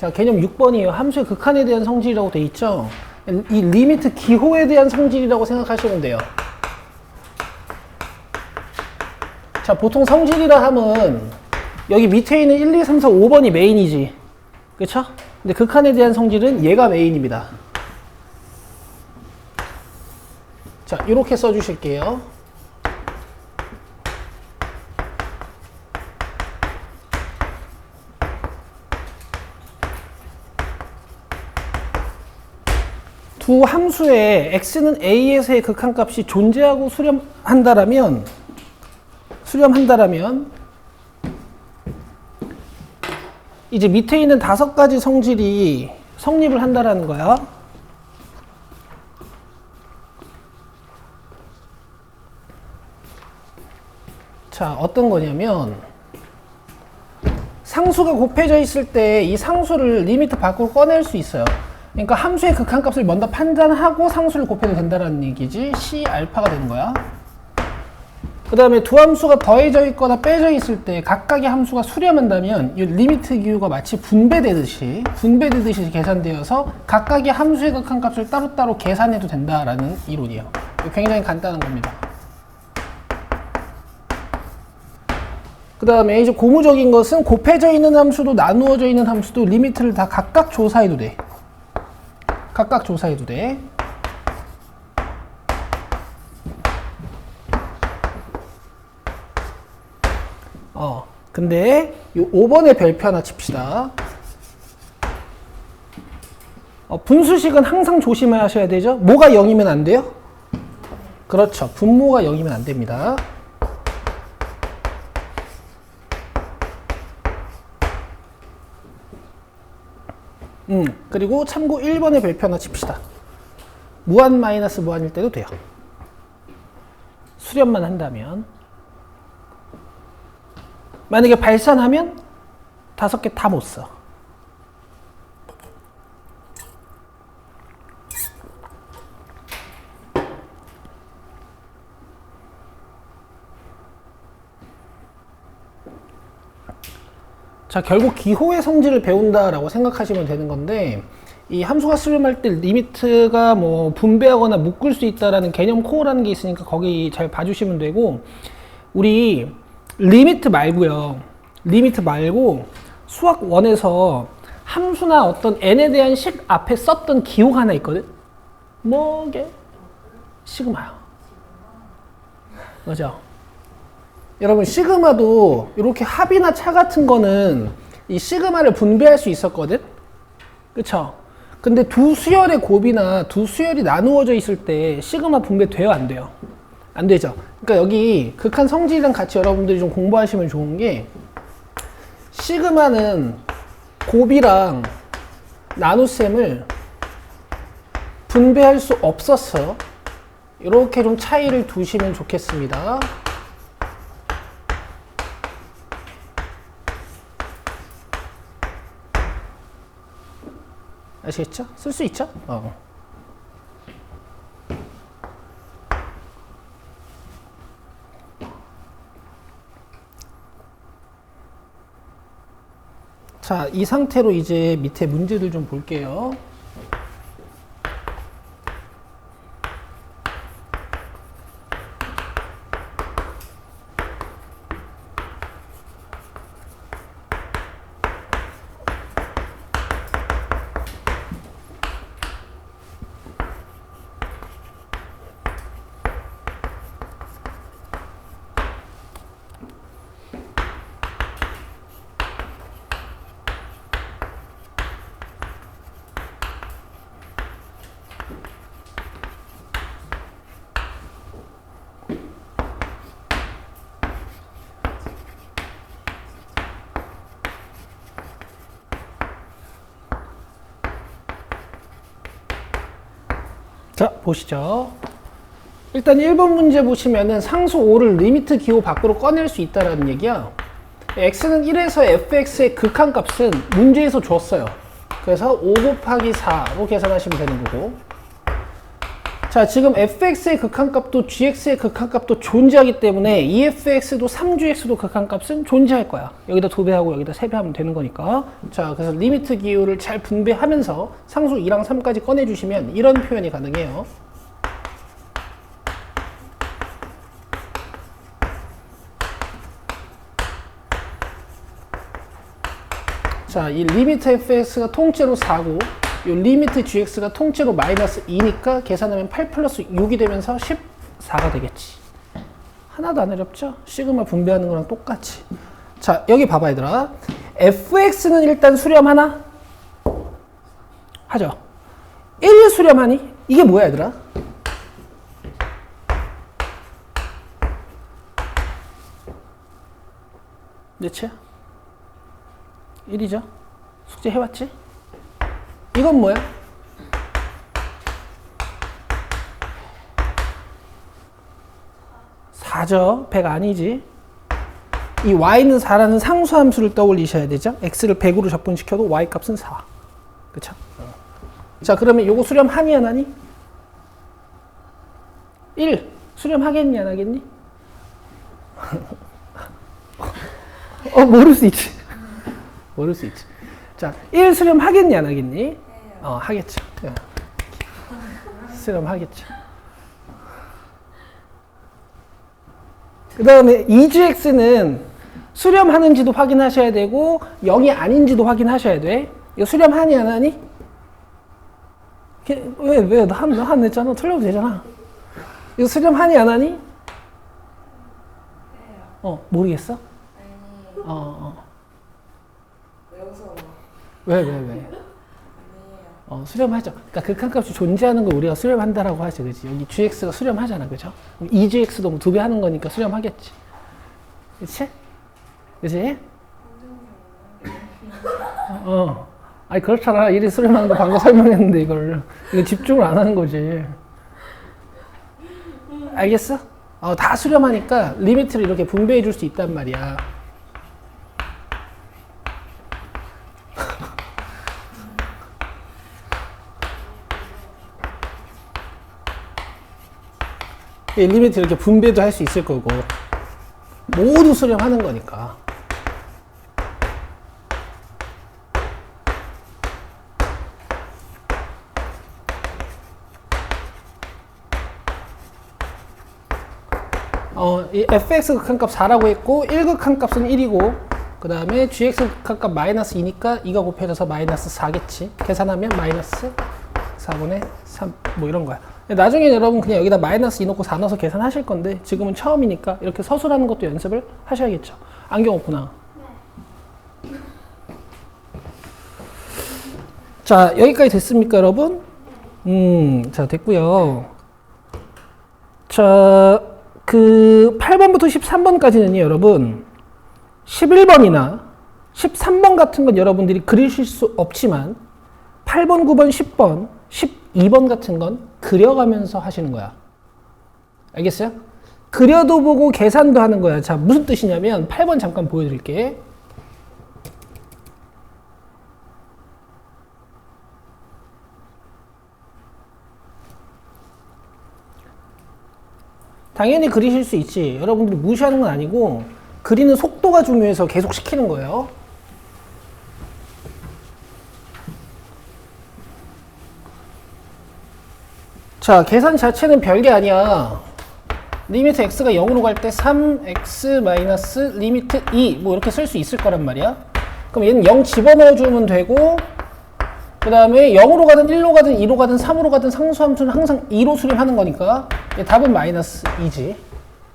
자, 개념 6번이에요. 함수의 극한에 대한 성질이라고 돼 있죠. 이 리미트 기호에 대한 성질이라고 생각하시면 돼요. 자, 보통 성질이라 하면 여기 밑에 있는 1, 2, 3, 4, 5번이 메인이지. 그쵸? 근데 극한에 대한 성질은 얘가 메인입니다. 자, 이렇게 써주실게요. 두 함수의 x는 a에서의 극한값이 존재하고 수렴한다라면 이제 밑에 있는 5가지 성질이 성립을 한다라는 거야. 자, 어떤 거냐면 상수가 곱해져 있을 때 이 상수를 리미트 밖으로 꺼낼 수 있어요. 그러니까 함수의 극한값을 먼저 판단하고 상수를 곱해도 된다는 얘기지. C 알파가 되는 거야. 그 다음에 두 함수가 더해져 있거나 빼져 있을 때 각각의 함수가 수렴한다면 이 리미트 기호가 마치 분배되듯이 계산되어서 각각의 함수의 극한값을 따로따로 계산해도 된다라는 이론이에요. 굉장히 간단한 겁니다. 그 다음에 이제 고무적인 것은 곱해져 있는 함수도 나누어져 있는 함수도 리미트를 다 각각 조사해도 돼. 각각 조사해도 돼. 근데 이 5번의 별표 하나 칩시다. 분수식은 항상 조심하셔야 되죠. 뭐가 0이면 안 돼요? 그렇죠. 분모가 0이면 안 됩니다. 그리고 참고 1번의 별표 하나 칩시다. 무한 마이너스 무한일 때도 돼요. 수렴만 한다면. 만약에 발산하면 5개 다 못 써. 자, 결국 기호의 성질을 배운다라고 생각하시면 되는 건데, 이 함수가 수렴할 때 리미트가 뭐 분배하거나 묶을 수 있다라는 개념 코어라는 게 있으니까 거기 잘 봐주시면 되고, 우리 리미트 말고요. 리미트 말고 수학 1에서 함수나 어떤 n에 대한 식 앞에 썼던 기호가 하나 있거든? 뭐게? 시그마요. 그죠? 여러분, 시그마도 이렇게 합이나 차 같은 거는 이 시그마를 분배할 수 있었거든? 그쵸? 근데 두 수열의 곱이나 두 수열이 나누어져 있을 때 시그마 분배 돼요, 안 돼요? 안 되죠? 그러니까 여기 극한 성질이랑 같이 여러분들이 좀 공부하시면 좋은 게, 시그마는 곱이랑 나눗셈을 분배할 수 없었어요. 이렇게 좀 차이를 두시면 좋겠습니다. 아시겠죠? 쓸 수 있죠? 자, 이 상태로 이제 밑에 문제들 좀 볼게요. 자, 보시죠. 일단 1번 문제 보시면은 상수 5를 리미트 기호 밖으로 꺼낼 수 있다라는 얘기야. x는 1에서 fx의 극한값은 문제에서 줬어요. 그래서 5 곱하기 4로 계산하시면 되는 거고. 자, 지금 fx의 극한값도 gx의 극한값도 존재하기 때문에 efx도 3gx도 극한값은 존재할 거야. 여기다 2배하고 여기다 3배하면 되는 거니까. 자, 그래서 리미트 기호를 잘 분배하면서 상수 2랑 3까지 꺼내주시면 이런 표현이 가능해요. 자, 이 리미트 fx가 통째로 4고 이 리미트 gx가 통째로 마이너스 2니까 계산하면 8 플러스 6이 되면서 14가 되겠지. 하나도 안 어렵죠? 시그마 분배하는 거랑 똑같이. 자, 여기 봐봐 얘들아. fx는 일단 수렴하나? 하죠. 1 수렴하니? 이게 뭐야 얘들아? 몇이야? 1이죠? 숙제 해왔지? 이건 뭐야? 4죠. 100 아니지. 이 y는 4라는 상수함수를 떠올리셔야 되죠. x를 100으로 적분시켜도 y 값은 4. 그쵸? 자, 그러면 요거 수렴하니 안 하니? 1. 수렴하겠니 안 하겠니? 모를 수 있지. 모를 수 있지. 자, 1 수렴하겠니 안 하겠니? 하겠죠. 수렴하겠죠. 그 다음에 2gx는 수렴하는지도 확인하셔야 되고 0이 아닌지도 확인하셔야 돼. 이거 수렴하니 안 하니? 왜? 나 한 했잖아. 틀려도 되잖아. 이거 수렴하니 안 하니? 모르겠어? 아니. 왜? 수렴하죠. 그러니까 극한값이 존재하는 걸 우리가 수렴한다라고 하지, 그지? 여기 gx가 수렴하잖아, 그죠? 2gx도 뭐 2배 하는 거니까 수렴하겠지. 그치? 그치? 아니, 그렇잖아. 1이 수렴하는 거 방금 설명했는데, 이거 집중을 안 하는 거지. 알겠어? 다 수렴하니까 리미트를 이렇게 분배해 줄 수 있단 말이야. 리미트 이렇게 분배도 할 수 있을 거고 모두 수렴하는 거니까. 이 fx 극한값 4라고 했고 1극한값은 1이고 그 다음에 gx 극한값 마이너스 2니까 2가 곱해져서 마이너스 4겠지. 계산하면 마이너스 4분의 3 뭐 이런 거야. 나중에 여러분 그냥 여기다 마이너스 2 넣고 4 넣어서 계산하실 건데 지금은 처음이니까 이렇게 서술하는 것도 연습을 하셔야겠죠. 안경 없구나. 네. 자, 여기까지 됐습니까 여러분? 자, 됐고요. 자, 그 8번부터 13번까지는요 여러분 11번이나 13번 같은 건 여러분들이 그리실 수 없지만 8번, 9번, 10번, 12번 같은 건 그려가면서 하시는 거야. 알겠어요? 그려도 보고 계산도 하는 거야. 자, 무슨 뜻이냐면 8번 잠깐 보여드릴게. 당연히 그리실 수 있지. 여러분들이 무시하는 건 아니고 그리는 속도가 중요해서 계속 시키는 거예요. 자, 계산 자체는 별게 아니야. 리미트 x가 0으로 갈 때 3x 마이너스 리미트 2 뭐 이렇게 쓸 수 있을 거란 말이야. 그럼 얘는 0 집어넣어 주면 되고 그 다음에 0으로 가든 1로 가든 2로 가든 3으로 가든 상수함수는 항상 2로 수렴하는 거니까 답은 마이너스 2지.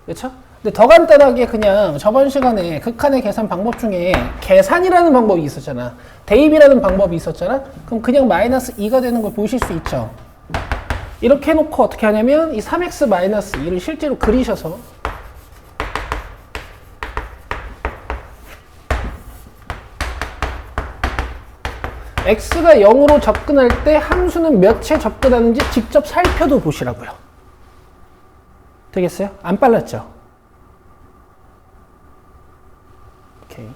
그렇죠? 근데 더 간단하게 그냥 저번 시간에 극한의 계산 방법 중에 계산이라는 방법이 있었잖아. 대입이라는 방법이 있었잖아. 그럼 그냥 마이너스 2가 되는 걸 보실 수 있죠. 이렇게 해놓고 어떻게 하냐면 이 3x 마이너스 2를 실제로 그리셔서 x가 0으로 접근할 때 함수는 몇에 접근하는지 직접 살펴도 보시라고요. 되겠어요? 안 빨랐죠? 오케이.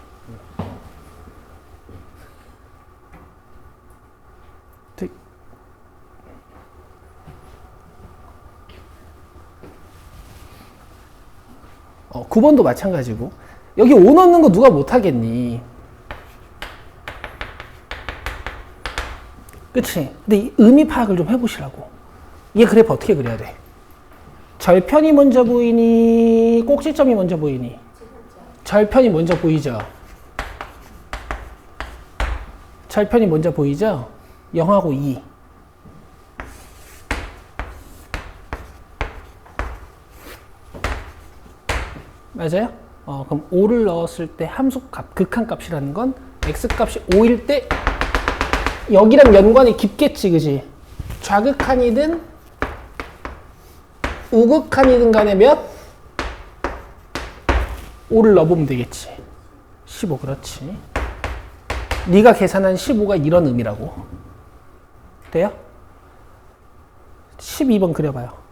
9번도 마찬가지고. 여기 5 넣는 거 누가 못하겠니? 그치? 근데 이 의미 파악을 좀 해보시라고. 얘 그래프 어떻게 그려야 돼? 절편이 먼저 보이니? 꼭지점이 먼저 보이니? 절편이 먼저 보이죠? 절편이 먼저 보이죠? 0하고 2. 맞아요? 그럼 5를 넣었을 때 함수값, 극한값이라는 건 x값이 5일 때 여기랑 연관이 깊겠지, 그지? 좌극한이든 우극한이든 간에 몇? 5를 넣어보면 되겠지. 15, 그렇지. 네가 계산한 15가 이런 의미라고. 돼요? 12번 그려봐요.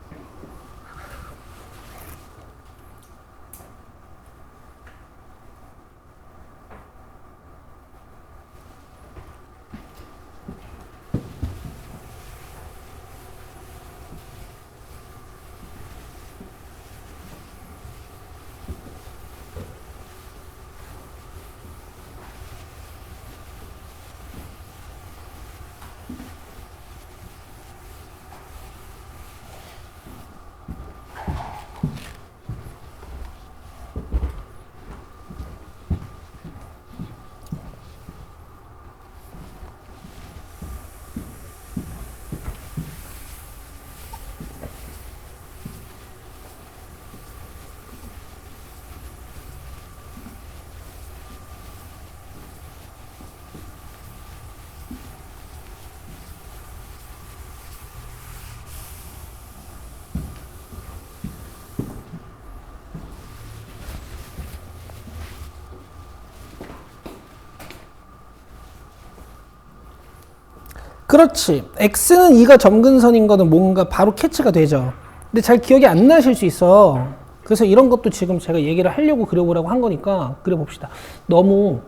그렇지. x는 2가 점근선인 거는 뭔가 바로 캐치가 되죠. 근데 잘 기억이 안 나실 수 있어. 그래서 이런 것도 지금 제가 얘기를 하려고 그려보라고 한 거니까 그려봅시다. 너무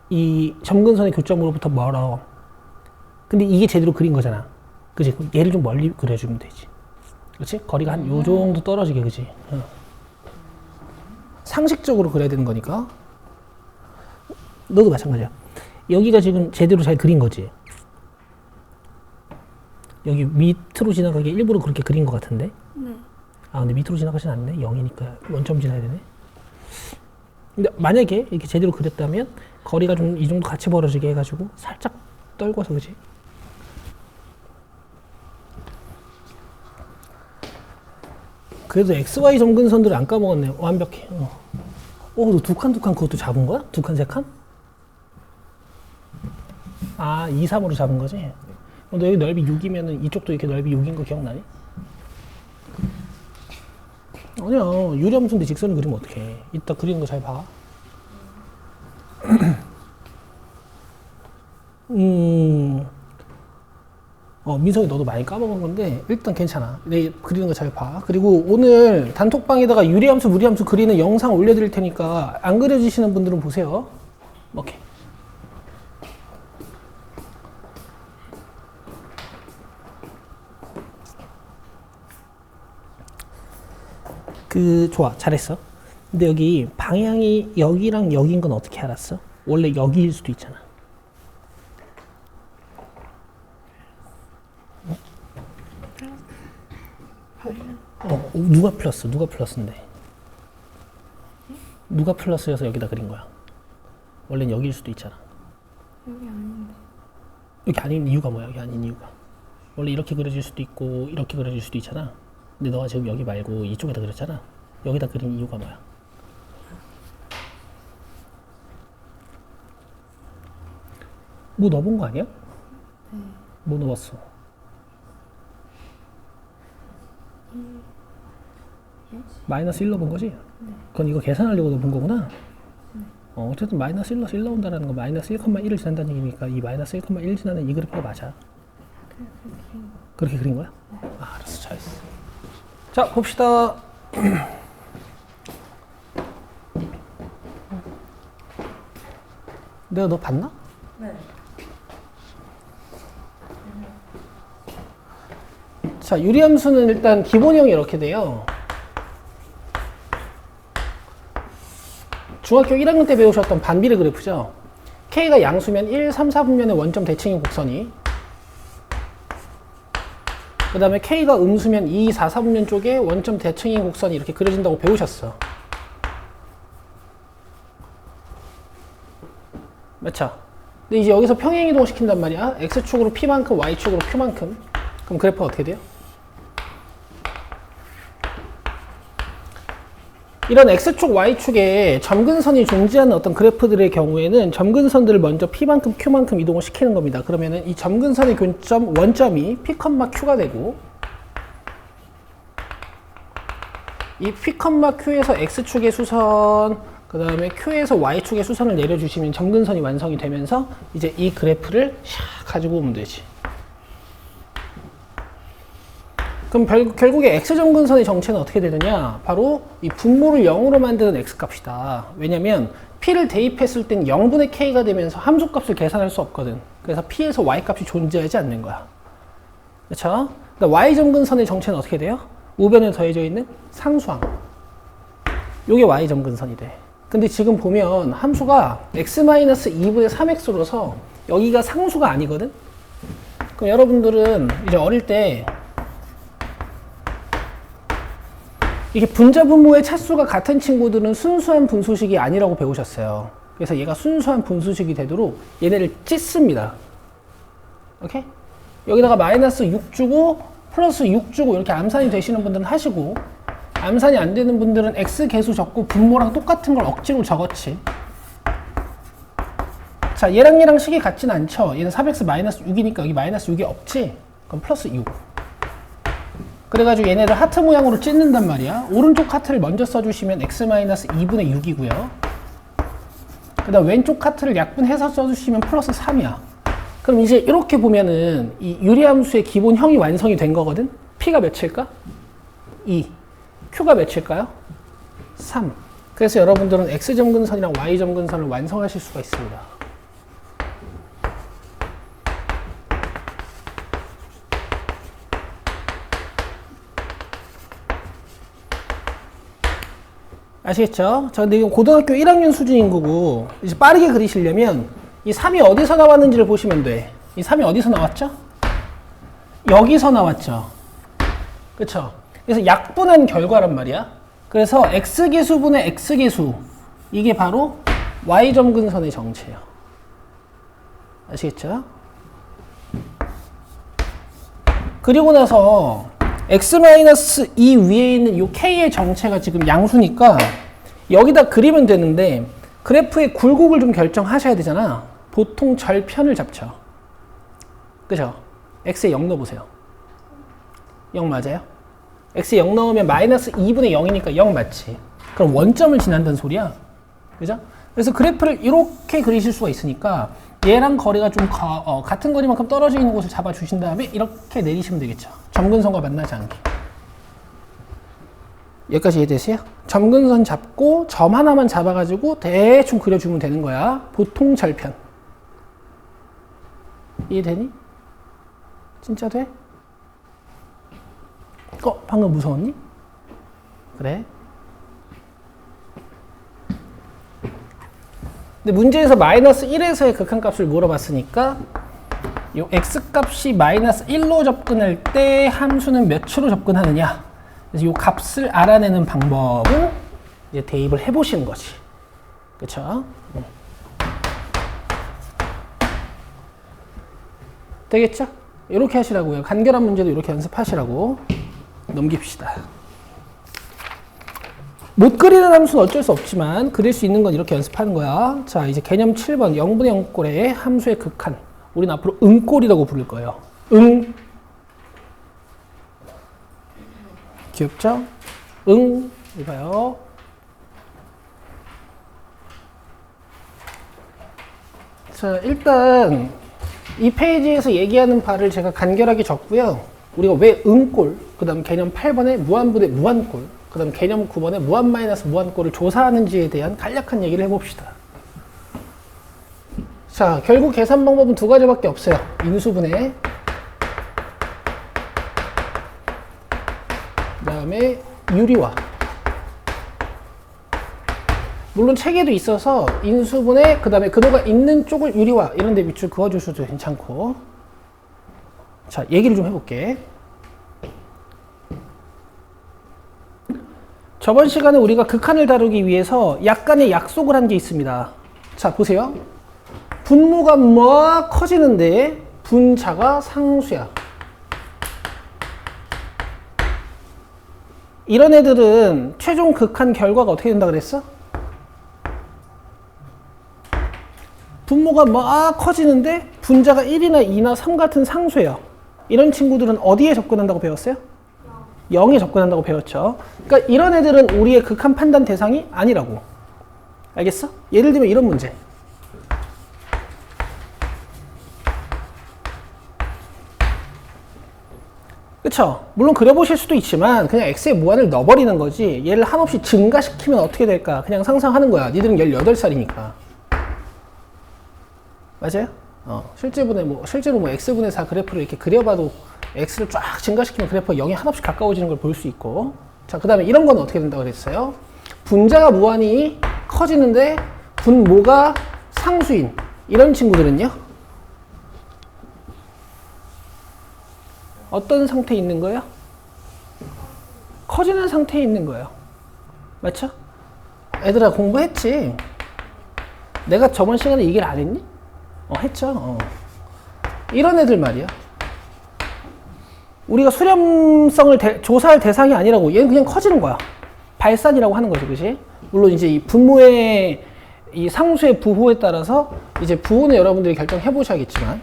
이 점근선의 교점으로부터 멀어. 근데 이게 제대로 그린 거잖아. 그치? 얘를 좀 멀리 그려주면 되지. 그렇지? 거리가 한 요 정도 떨어지게, 그치? 상식적으로 그려야 되는 거니까. 너도 마찬가지야. 여기가 지금 제대로 잘 그린 거지. 여기 밑으로 지나가게 일부러 그렇게 그린 것 같은데? 네. 아, 근데 밑으로 지나가진 않네. 0이니까 원점 지나야 되네. 근데 만약에 이렇게 제대로 그렸다면 거리가 좀 이 정도 같이 벌어지게 해가지고 살짝 떨궈서, 그지? 그래도 XY 점근선들을 안 까먹었네. 완벽해. 너 두 칸 그것도 잡은 거야? 두 칸, 세 칸? 아, 2, 3으로 잡은 거지? 너 여기 넓이 6이면은 이쪽도 이렇게 넓이 6인 거 기억나니? 아니야. 유리함수인데 직선을 그리면 어떡해. 이따 그리는 거 잘 봐. 민성이 너도 많이 까먹은 건데 일단 괜찮아. 내 그리는 거 잘 봐. 그리고 오늘 단톡방에다가 유리함수, 무리함수 그리는 영상 올려드릴 테니까 안 그려주시는 분들은 보세요. 오케이. 좋아. 잘했어. 근데 여기 방향이 여기랑 여기인 건 어떻게 알았어? 원래 여기일 수도 있잖아. 누가 플러스? 누가 플러스인데? 누가 플러스여서 여기다 그린 거야? 원래는 여기일 수도 있잖아. 여기 아닌데. 여기 아닌 이유가 뭐야? 여기 아닌 이유가. 원래 이렇게 그려질 수도 있고 이렇게 그려질 수도 있잖아. 근데 너가 지금 여기 말고 이쪽에다 그렸잖아. 여기다 그린 이유가 뭐야? 뭐 넣어본 거 아니야? 네. 뭐 넣었어? 마이너스 1 넣어본 거지? 네. 그건 이거 계산하려고 넣어본 거구나? 네. 어쨌든 마이너스 1 넣어서 1 나온다는 건 마이너스 1,1을 지난다는 얘기니까 이 마이너스 1,1 지나는 이 그래프가 맞아. 그렇게 그린 거야? 네. 아, 알았어. 잘했어. 자, 봅시다. 내가 너 봤나? 네. 자, 유리함수는 일단 기본형이 이렇게 돼요. 중학교 1학년 때 배우셨던 반비례 그래프죠. K가 양수면 1, 3, 4분면의 원점 대칭인 곡선이, 그 다음에 K가 음수면 2, 4, 4분면 쪽에 원점 대칭인 곡선이 이렇게 그려진다고 배우셨어. 맞죠? 근데 이제 여기서 평행이동 시킨단 말이야. X축으로 P만큼, Y축으로 Q만큼. 그럼 그래프가 어떻게 돼요? 이런 X축, Y축에 점근선이 존재하는 어떤 그래프들의 경우에는 점근선들을 먼저 P만큼, Q만큼 이동을 시키는 겁니다. 그러면은 이 점근선의 교점, 원점이 P, Q가 되고, 이 P, Q에서 X축의 수선, 그 다음에 Q에서 Y축의 수선을 내려주시면 점근선이 완성이 되면서 이제 이 그래프를 샥 가지고 오면 되지. 그럼 결국에 X점근선의 정체는 어떻게 되느냐? 바로 이 분모를 0으로 만드는 X값이다. 왜냐면 P를 대입했을 땐 0분의 K가 되면서 함수값을 계산할 수 없거든. 그래서 P에서 Y값이 존재하지 않는 거야. 그렇죠? Y점근선의 정체는 어떻게 돼요? 우변에 더해져 있는 상수항. 요게 Y점근선이 돼. 근데 지금 보면 함수가 x-2분의 3x로서 여기가 상수가 아니거든? 그럼 여러분들은 이제 어릴 때 이게 분자 분모의 차수가 같은 친구들은 순수한 분수식이 아니라고 배우셨어요. 그래서 얘가 순수한 분수식이 되도록 얘네를 찢습니다. 오케이? 여기다가 마이너스 6 주고 플러스 6 주고 이렇게 암산이 되시는 분들은 하시고, 암산이 안 되는 분들은 x 개수 적고 분모랑 똑같은 걸 억지로 적었지. 자, 얘랑 식이 같진 않죠. 얘는 3x 마이너스 6이니까 여기 마이너스 6이 없지. 그럼 플러스 6. 그래가지고 얘네를 하트 모양으로 찢는단 말이야. 오른쪽 하트를 먼저 써주시면 x-2분의 6이고요. 그 다음 왼쪽 하트를 약분해서 써주시면 플러스 3이야. 그럼 이제 이렇게 보면은 이 유리함수의 기본형이 완성이 된 거거든? P가 몇일까? 2. Q가 몇일까요? 3. 그래서 여러분들은 X점근선이랑 Y점근선을 완성하실 수가 있습니다. 아시겠죠? 자, 근데 이거 고등학교 1학년 수준인 거고, 이제 빠르게 그리시려면 이 3이 어디서 나왔는지를 보시면 돼. 이 3이 어디서 나왔죠? 여기서 나왔죠. 그쵸? 그래서 약분한 결과란 말이야. 그래서 X계수분의 X계수, 이게 바로 Y점근선의 정체예요. 아시겠죠? 그리고 나서 x-2 위에 있는 이 k의 정체가 지금 양수니까 여기다 그리면 되는데, 그래프의 굴곡을 좀 결정하셔야 되잖아. 보통 절편을 잡죠. 그죠? x에 0 넣어보세요. 0 맞아요? x에 0 넣으면 마이너스 2분의 0이니까 0 맞지. 그럼 원점을 지난다는 소리야. 그죠? 그래서 그래프를 이렇게 그리실 수가 있으니까 얘랑 거리가 좀 같은 거리만큼 떨어져 있는 곳을 잡아주신 다음에 이렇게 내리시면 되겠죠. 점근선과 만나지 않게. 여기까지 이해되세요? 점근선 잡고 점 하나만 잡아가지고 대충 그려주면 되는 거야. 보통 절편. 이해되니? 진짜 돼? 방금 무서웠니? 그래. 근데 문제에서 마이너스 1에서의 극한값을 물어봤으니까 이 x값이 마이너스 1로 접근할 때 함수는 몇으로 접근하느냐. 그래서 이 값을 알아내는 방법은 이제 대입을 해보시는 거지. 그쵸? 되겠죠? 이렇게 하시라고요. 간결한 문제도 이렇게 연습하시라고. 넘깁시다. 못 그리는 함수는 어쩔 수 없지만 그릴 수 있는 건 이렇게 연습하는 거야. 자, 이제 개념 7번 0분의 0꼴의 함수의 극한. 우리는 앞으로 응꼴이라고 부를 거예요. 응. 귀엽죠? 응. 이봐요. 자, 일단 이 페이지에서 얘기하는 바를 제가 간결하게 적고요. 우리가 왜 응꼴, 그 다음 개념 8번에 무한분의 무한꼴, 그 다음 개념 9번에 무한 마이너스 무한꼴을 조사하는지에 대한 간략한 얘기를 해봅시다. 자, 결국 계산 방법은 두 가지밖에 없어요. 인수분해, 그 다음에 유리화. 물론 책에도 있어서 인수분해 그 다음에 근호가 있는 쪽을 유리화 이런 데 밑줄 그어주셔도 괜찮고. 자, 얘기를 좀 해볼게. 저번 시간에 우리가 극한을 다루기 위해서 약간의 약속을 한 게 있습니다. 자, 보세요. 분모가 막 커지는데 분자가 상수야. 이런 애들은 최종 극한 결과가 어떻게 된다 그랬어? 분모가 막 커지는데 분자가 1이나 2나 3 같은 상수예요. 이런 친구들은 어디에 접근한다고 배웠어요? 0에 접근한다고 배웠죠. 그러니까 이런 애들은 우리의 극한 판단 대상이 아니라고. 알겠어? 예를 들면 이런 문제. 그쵸? 물론 그려보실 수도 있지만 그냥 x의 무한을 넣어버리는 거지. 얘를 한없이 증가시키면 어떻게 될까? 그냥 상상하는 거야. 니들은 18살이니까. 맞아요? 실제로 뭐 x분의 4 그래프를 이렇게 그려봐도 x를 쫙 증가시키면 그래프가 0에 한없이 가까워지는 걸 볼 수 있고. 자, 그 다음에 이런 건 어떻게 된다고 그랬어요? 분자가 무한히 커지는데 분모가 상수인 이런 친구들은요? 어떤 상태에 있는 거예요? 커지는 상태에 있는 거예요. 맞죠? 애들아 공부했지? 내가 저번 시간에 얘기를 안 했니? 했죠. 이런 애들 말이야. 우리가 수렴성을 조사할 대상이 아니라고. 얘는 그냥 커지는 거야. 발산이라고 하는 거죠. 그치? 물론 이제 이 분모의 이 상수의 부호에 따라서 이제 부호는 여러분들이 결정해 보셔야겠지만.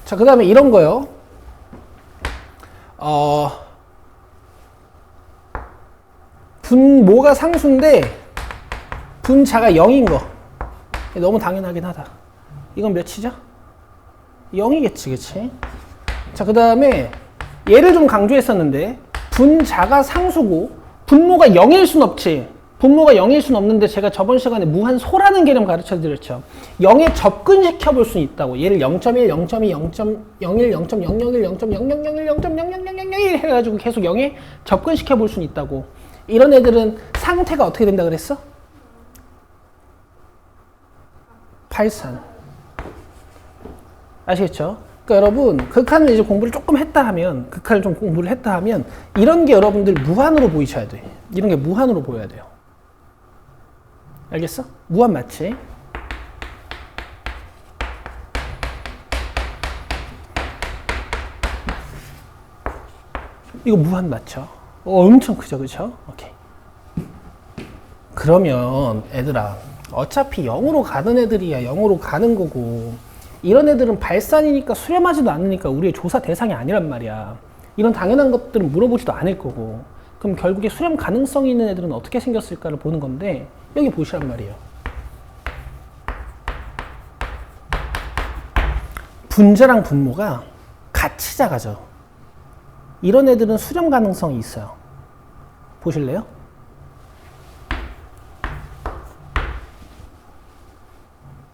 자, 그 다음에 이런 거요. 분모가 상수인데 분자가 0인 거. 너무 당연하긴 하다. 이건 몇이죠? 0이겠지, 그치? 자, 그 다음에 얘를 좀 강조했었는데 분자가 상수고 분모가 0일 순 없지. 분모가 0일 순 없는데 제가 저번 시간에 무한소라는 개념 가르쳐 드렸죠. 0에 접근시켜 볼 수 있다고. 얘를 0.1, 0.2, 0.01, 0.001, 0.0001, 0.000001 해가지고 계속 0에 접근시켜 볼 수 있다고. 이런 애들은 상태가 어떻게 된다 그랬어? 발산. 아시겠죠? 그러니까 여러분, 극한을 이제 공부를 조금 했다 하면, 극한을 좀 공부를 했다 하면, 이런 게 여러분들 무한으로 보이셔야 돼. 이런 게 무한으로 보여야 돼요. 알겠어? 무한 맞지? 이거 무한 맞죠? 엄청 크죠, 그쵸? 오케이. 그러면 애들아, 어차피 0으로 가는 애들이야 0으로 가는 거고, 이런 애들은 발산이니까 수렴하지도 않으니까 우리의 조사 대상이 아니란 말이야. 이런 당연한 것들은 물어보지도 않을 거고. 그럼 결국에 수렴 가능성이 있는 애들은 어떻게 생겼을까를 보는 건데, 여기 보시란 말이에요. 분자랑 분모가 같이 작아져. 이런 애들은 수렴 가능성이 있어요. 보실래요?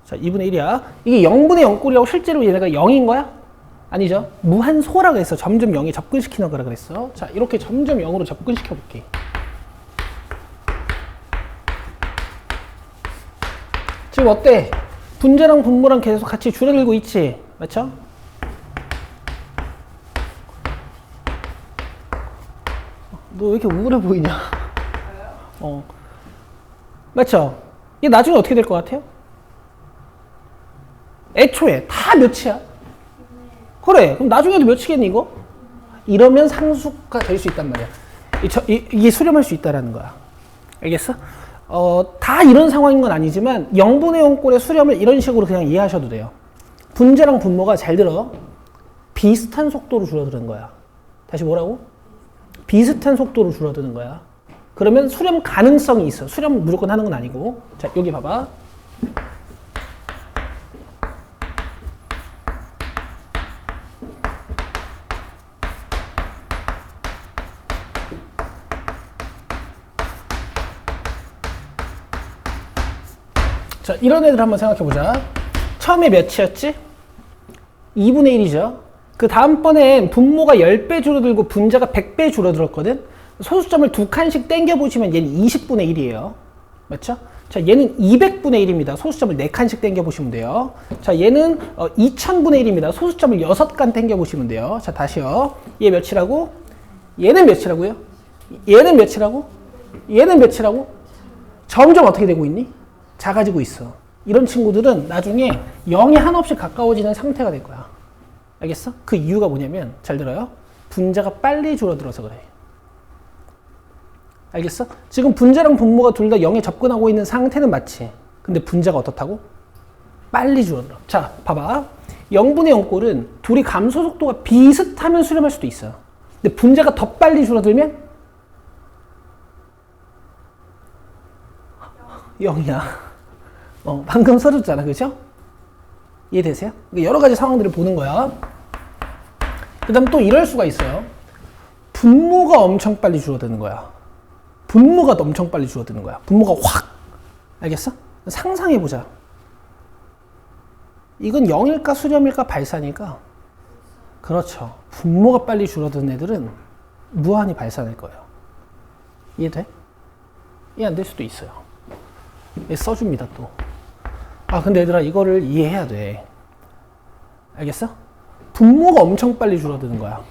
자, 2분의 1이야. 이게 0분의 0꼴이라고 실제로 얘네가 0인 거야? 아니죠. 무한소라고 했어. 점점 0에 접근시키는 거라 그랬어. 자, 이렇게 점점 0으로 접근시켜 볼게. 지금 어때? 분자랑 분모랑 계속 같이 줄어들고 있지? 맞죠? 너 왜 이렇게 우울해 보이냐? 맞죠? 이게 나중에 어떻게 될 것 같아요? 애초에 다 몇이야? 그래. 그럼 나중에도 몇이겠니 이거? 이러면 상수가 될 수 있단 말이야. 이게 수렴할 수 있다라는 거야. 알겠어? 다 이런 상황인 건 아니지만 0분의 0꼴의 수렴을 이런 식으로 그냥 이해하셔도 돼요. 분자랑 분모가 잘 들어. 비슷한 속도로 줄어드는 거야. 다시 뭐라고? 비슷한 속도로 줄어드는 거야. 그러면 수렴 가능성이 있어. 수렴 무조건 하는 건 아니고. 자, 여기 봐봐. 자, 이런 애들 한번 생각해 보자. 처음에 몇이었지? 2분의 1이죠. 그 다음번엔 분모가 10배 줄어들고 분자가 100배 줄어들었거든? 소수점을 두 칸씩 땡겨보시면 얘는 20분의 1이에요. 맞죠? 자, 얘는 200분의 1입니다. 소수점을 4칸씩 땡겨보시면 돼요. 자, 얘는 2000분의 1입니다. 소수점을 6칸 땡겨보시면 돼요. 자, 다시요. 얘 몇이라고? 얘는 몇이라고요? 얘는 몇이라고? 얘는 몇이라고? 점점 어떻게 되고 있니? 작아지고 있어. 이런 친구들은 나중에 0이 한없이 가까워지는 상태가 될 거야. 알겠어? 그 이유가 뭐냐면, 잘 들어요. 분자가 빨리 줄어들어서 그래. 알겠어? 지금 분자랑 분모가 둘 다 0에 접근하고 있는 상태는 맞지? 근데 분자가 어떻다고? 빨리 줄어들어. 자, 봐봐. 0분의 0꼴은 둘이 감소 속도가 비슷하면 수렴할 수도 있어. 근데 분자가 더 빨리 줄어들면 0이야. 방금 써줬잖아. 그죠? 이해되세요? 여러 가지 상황들을 보는 거야. 그 다음 또 이럴 수가 있어요. 분모가 엄청 빨리 줄어드는 거야. 분모가 엄청 빨리 줄어드는 거야. 분모가 확. 알겠어? 상상해보자. 이건 0일까 수렴일까 발산일까? 그렇죠. 분모가 빨리 줄어드는 애들은 무한히 발산할 거예요. 이해돼? 이해 안 될 수도 있어요. 써줍니다 또. 아 근데 얘들아 이거를 이해해야 돼. 알겠어? 분모가 엄청 빨리 줄어드는 거야.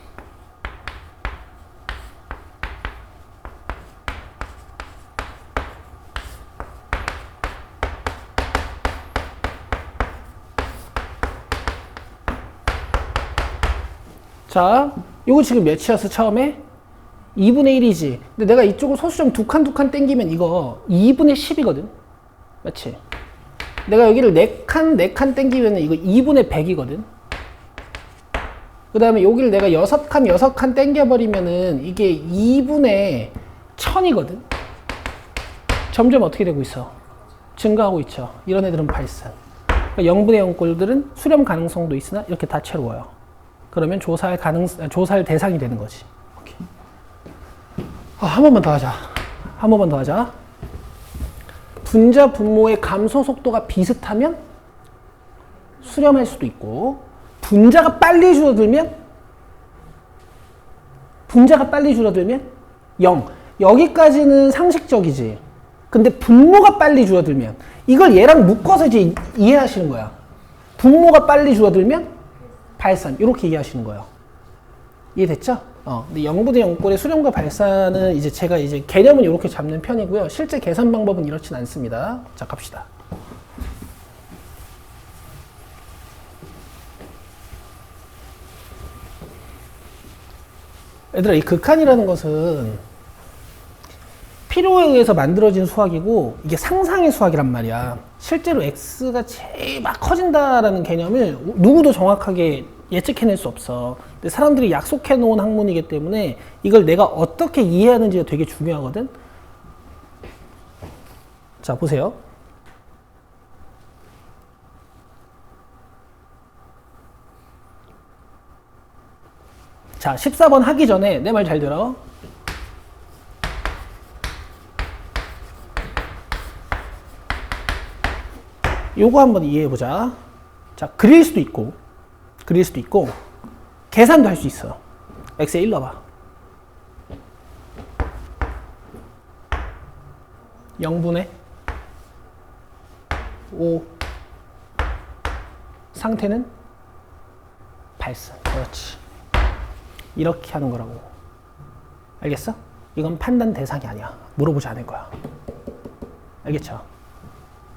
자, 이거 지금 몇이었어 처음에? 2분의 1이지. 근데 내가 이쪽을 소수점 두 칸 땡기면 이거 2분의 10이거든. 맞지? 내가 여기를 4칸 땡기면 이거 2분의 100이거든. 그 다음에 여기를 내가 6칸 땡겨버리면은 이게 2분의 1000이거든. 점점 어떻게 되고 있어? 증가하고 있죠. 이런 애들은 발산. 그러니까 0분의 0꼴들은 수렴 가능성도 있으나 이렇게 다채로워요. 그러면 조사할 대상이 되는 거지. 오케이. 한 번만 더 하자. 한 번만 더 하자. 분자 분모의 감소 속도가 비슷하면 수렴할 수도 있고, 분자가 빨리 줄어들면 0. 여기까지는 상식적이지. 근데 분모가 빨리 줄어들면 이걸 얘랑 묶어서 이제 이해하시는 거야. 분모가 빨리 줄어들면 발산. 이렇게 이해하시는 거예요. 이해됐죠? 근데 0분의 0꼴의 수렴과 발산은 이제 제가 이제 개념은 이렇게 잡는 편이고요. 실제 계산 방법은 이렇진 않습니다. 자, 갑시다. 얘들아, 이 극한이라는 것은 필요에 의해서 만들어진 수학이고 이게 상상의 수학이란 말이야. 실제로 x가 제일 막 커진다라는 개념을 누구도 정확하게 예측해낼 수 없어. 근데 사람들이 약속해 놓은 학문이기 때문에 이걸 내가 어떻게 이해하는지가 되게 중요하거든. 자, 보세요. 자, 14번 하기 전에 내 말 잘 들어. 요거 한번 이해해보자. 자, 그릴 수도 있고 계산도 할 수 있어. x에 1 넣어봐. 0분의 5 상태는 발산. 그렇지. 이렇게 하는 거라고. 알겠어? 이건 판단 대상이 아니야. 물어보지 않을 거야. 알겠죠?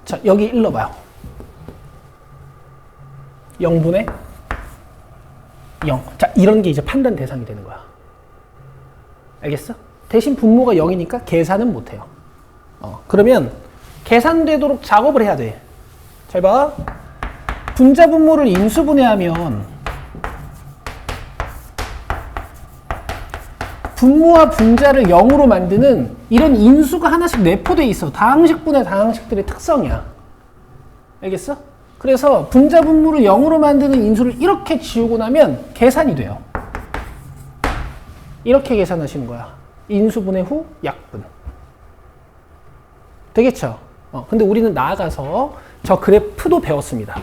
자, 여기 1 넣어봐요. 0분의 0. 자, 이런 게 이제 판단 대상이 되는 거야. 알겠어? 대신 분모가 0이니까 계산은 못해요. 그러면 계산되도록 작업을 해야 돼. 잘 봐. 분자 분모를 인수분해하면 분모와 분자를 0으로 만드는 이런 인수가 하나씩 내포되어 있어. 다항식분의 다항식들의 특성이야. 알겠어? 그래서 분자 분모를 0으로 만드는 인수를 이렇게 지우고 나면 계산이 돼요. 이렇게 계산하시는 거야. 인수분해 후 약분. 되겠죠? 근데 우리는 나아가서 저 그래프도 배웠습니다.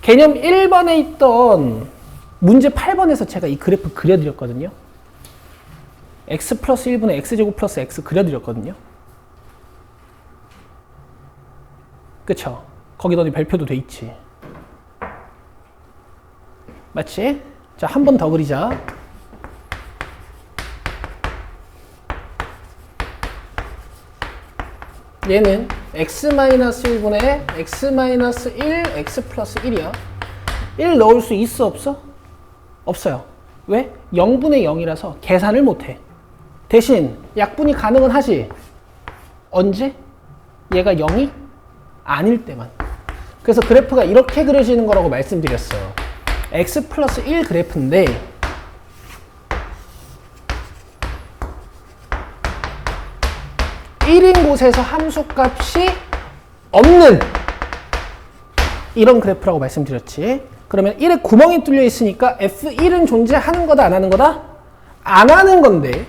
개념 1번에 있던 문제 8번에서 제가 이 그래프 그려드렸거든요. x 플러스 1분의 x제곱 플러스 x 그려드렸거든요. 그쵸? 거기다 어디 별표도 돼 있지. 맞지? 자, 한 번 더 그리자. 얘는 x-1분의 x-1 x 플러스 1이야. 1 넣을 수 있어 없어? 없어요. 왜? 0분의 0이라서 계산을 못해. 대신 약분이 가능은 하지. 언제? 얘가 0이 아닐 때만. 그래서 그래프가 이렇게 그려지는 거라고 말씀드렸어요. x 플러스 1 그래프인데 1인 곳에서 함수값이 없는 이런 그래프라고 말씀드렸지. 그러면 1에 구멍이 뚫려 있으니까 f1은 존재하는 거다 안 하는 거다? 안 하는 건데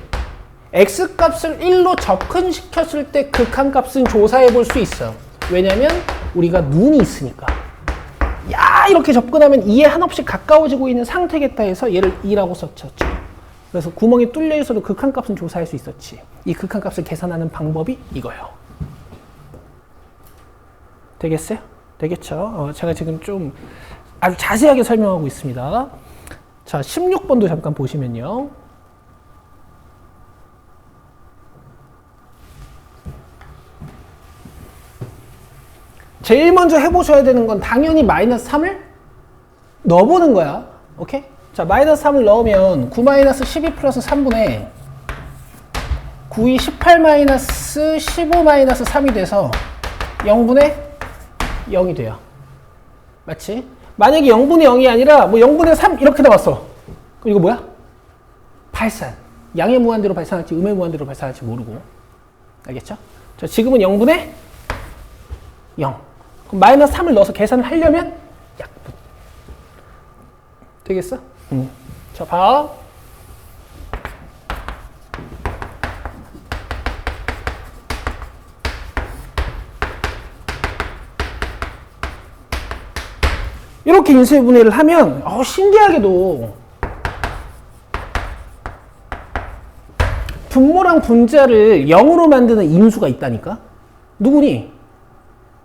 x값을 1로 접근시켰을 때 극한값은 조사해 볼 수 있어요. 왜냐면 우리가 눈이 있으니까. 야 이렇게 접근하면 2에 한없이 가까워지고 있는 상태겠다 해서 얘를 2라고 썼었죠. 그래서 구멍이 뚫려 있어도 극한값은 조사할 수 있었지. 이 극한값을 계산하는 방법이 이거예요. 되겠어요? 되겠죠? 제가 지금 좀 아주 자세하게 설명하고 있습니다. 자, 16번도 잠깐 보시면요. 제일 먼저 해보셔야 되는 건 당연히 마이너스 3을 넣어보는 거야. 오케이? 자, 마이너스 3을 넣으면 9 마이너스 12 플러스 3분의 9이 18 마이너스 15 마이너스 3이 돼서 0분의 0이 돼요. 맞지? 만약에 0분의 0이 아니라 뭐 0분의 3 이렇게 나왔어. 그럼 이거 뭐야? 발산. 양의 무한대로 발산할지 음의 무한대로 발산할지 모르고. 알겠죠? 자, 지금은 0분의 0. 그럼 마이너스 3을 넣어서 계산을 하려면 약분. 되겠어? 자, 봐. 이렇게 인수분해를 하면 신기하게도 분모랑 분자를 0으로 만드는 인수가 있다니까? 누구니?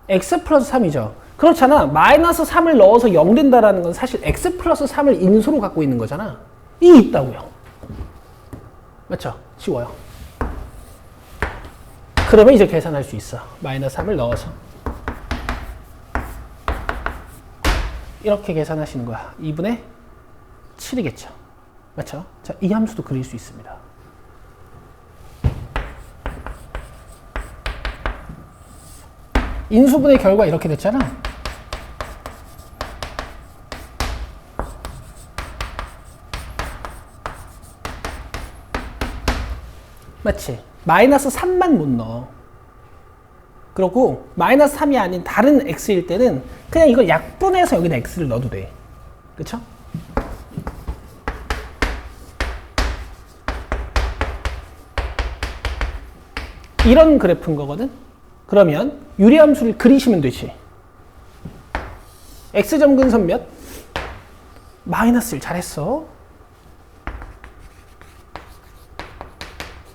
x 플러스 3이죠. 그렇잖아. 마이너스 3을 넣어서 0 된다라는 건 사실 x 플러스 3을 인수로 갖고 있는 거잖아. 이 있다고요. 맞죠? 쉬워요. 그러면 이제 계산할 수 있어. 마이너스 3을 넣어서. 이렇게 계산하시는 거야. 2분의 7이겠죠. 맞죠? 자, 이 함수도 그릴 수 있습니다. 인수분해 결과 이렇게 됐잖아. 맞지? 마이너스 3만 못 넣어. 그리고 마이너스 3이 아닌 다른 x일 때는 그냥 이걸 약분해서 여기다 x를 넣어도 돼. 그쵸? 이런 그래프인 거거든? 그러면 유리함수를 그리시면 되지. x점 근선 몇? 마이너스 1 잘했어.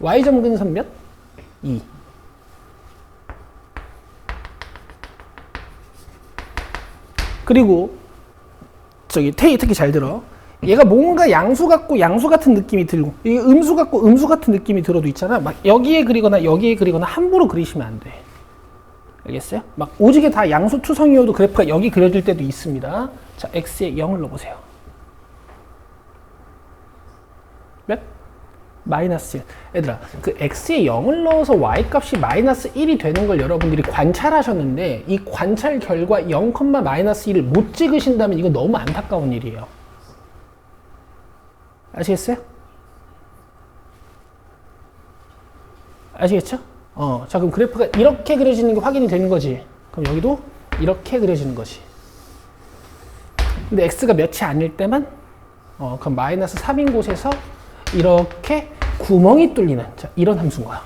y점 근선 몇? 2. 그리고 저기 테이 특히 잘 들어. 얘가 뭔가 양수 같고 양수 같은 느낌이 들고 이게 음수 같고 음수 같은 느낌이 들어도 있잖아. 막 여기에 그리거나 여기에 그리거나 함부로 그리시면 안 돼. 알겠어요? 막 오지게 다 양수 투성이어도 그래프가 여기 그려질 때도 있습니다. 자, x에 0을 넣어보세요. 몇? 마이너스 1. 얘들아, 그 x에 0을 넣어서 y값이 마이너스 1이 되는 걸 여러분들이 관찰하셨는데 이 관찰 결과 0, 마이너스 1을 못 찍으신다면 이거 너무 안타까운 일이에요. 아시겠어요? 아시겠죠? 자, 그럼 그래프가 이렇게 그려지는 게 확인이 되는 거지. 그럼 여기도 이렇게 그려지는 거지. 근데 x가 몇이 아닐 때만 그럼 마이너스 3인 곳에서 이렇게 구멍이 뚫리는 이런 함수인 거야.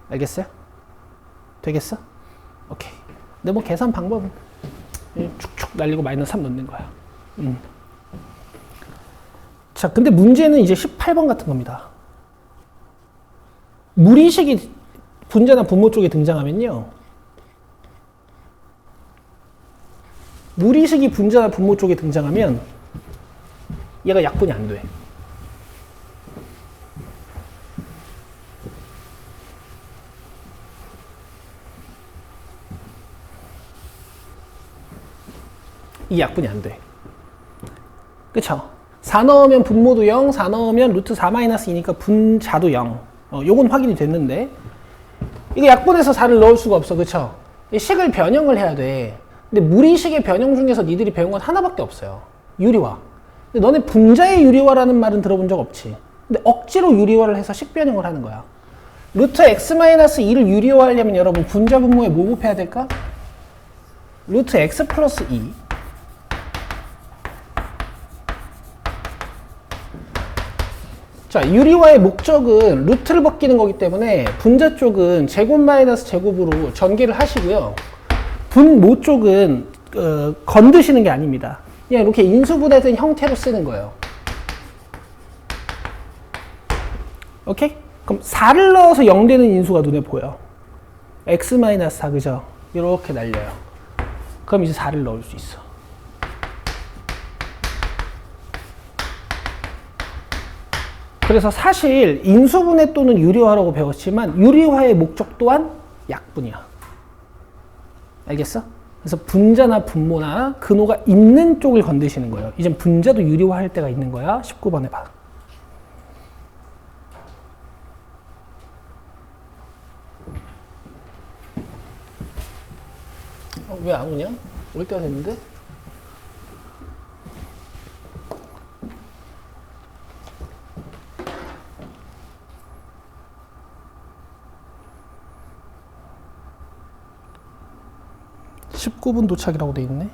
알겠어요? 되겠어? 오케이. 근데 뭐 계산 방법은 축축 날리고 마이너스 3 넣는 거야. 자, 자, 근데 문제는 이제 18번 같은 겁니다. 무리식이 분자나 분모 쪽에 등장하면요. 무리식이 분자나 분모 쪽에 등장하면 얘가 약분이 안 돼. 이 약분이 안 돼. 그쵸? 4 넣으면 분모도 0, 4 넣으면 루트 4-2니까 분자도 0. 요건 확인이 됐는데 이거 약분해서 4를 넣을 수가 없어. 그쵸? 이 식을 변형을 해야 돼. 근데 무리식의 변형 중에서 니들이 배운 건 하나밖에 없어요. 유리화. 근데 너네 분자의 유리화라는 말은 들어본 적 없지. 근데 억지로 유리화를 해서 식 변형을 하는 거야. 루트 x-2를 유리화하려면 여러분 분자 분모에 뭐 곱해야 될까? 루트 x 플러스 2. 자, 유리화의 목적은 루트를 벗기는 거기 때문에 분자 쪽은 제곱 마이너스 제곱으로 전개를 하시고요. 분모 쪽은 건드시는 게 아닙니다. 그냥 이렇게 인수분해된 형태로 쓰는 거예요. 오케이? 그럼 4를 넣어서 0 되는 인수가 눈에 보여. x-4, 그죠? 이렇게 날려요. 그럼 이제 4를 넣을 수 있어. 그래서 사실 인수분해 또는 유리화라고 배웠지만 유리화의 목적 또한 약분이야. 알겠어? 그래서 분자나 분모나 근호가 있는 쪽을 건드시는 거예요. 이젠 분자도 유리화할 때가 있는 거야. 19번에 봐. 왜 안 오냐? 올 때가 됐는데? (19분) 도착이라고 돼 있네.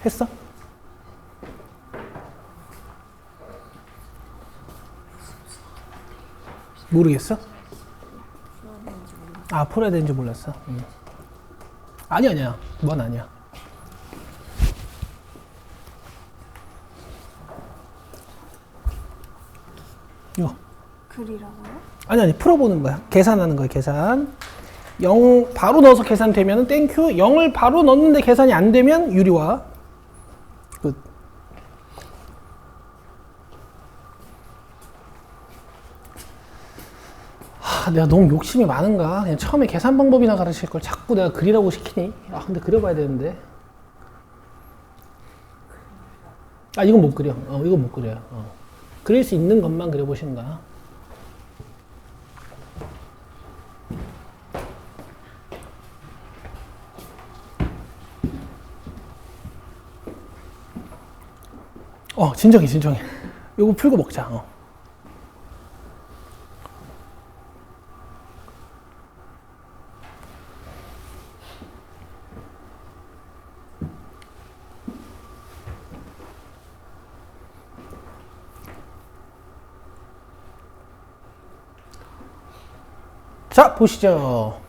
했어? 모르겠어? 아, 풀어야 되는지 몰랐어. 아니야. 그건 아니야. 이거. 글이라고요? 아니, 풀어보는 거야. 계산하는 거야, 계산. 0 바로 넣어서 계산되면 땡큐. 0을 바로 넣는데 계산이 안 되면 유리화. 끝. 내가 너무 욕심이 많은가? 그냥 처음에 계산 방법이나 가르칠 걸 자꾸 내가 그리라고 시키니? 아, 근데 그려봐야 되는데. 아, 이건 못 그려. 이건 못 그려요. 그릴 수 있는 것만 그려보시는 거야. 진정해. 이거 풀고 먹자. 자, 보시죠.